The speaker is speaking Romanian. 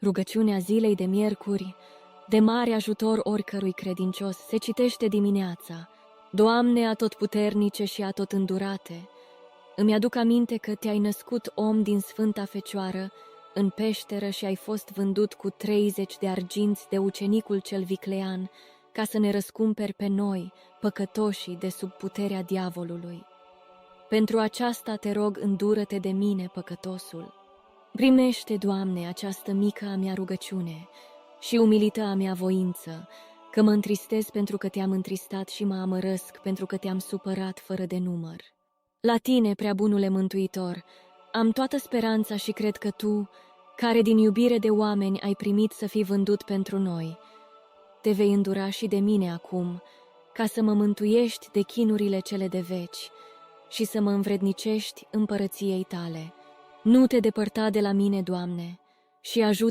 Rugăciunea zilei de miercuri, de mare ajutor oricărui credincios, se citește dimineața. Doamne atotputernice și atotîndurate, îmi aduc aminte că te-ai născut om din Sfânta Fecioară în peșteră și ai fost vândut cu 30 de arginți de ucenicul cel viclean, ca să ne răscumperi pe noi, păcătoșii, de sub puterea diavolului. Pentru aceasta te rog, îndură-te de mine, păcătosul. Primește, Doamne, această mică a mea rugăciune și umilită a mea voință, că mă întristez pentru că te-am întristat și mă amărăsc pentru că te-am supărat fără de număr. La tine, prea bunule Mântuitor, am toată speranța și cred că tu, care din iubire de oameni ai primit să fii vândut pentru noi, te vei îndura și de mine acum, ca să mă mântuiești de chinurile cele de veci și să mă învrednicești împărăției tale. Nu te depărta de la mine, Doamne, și ajută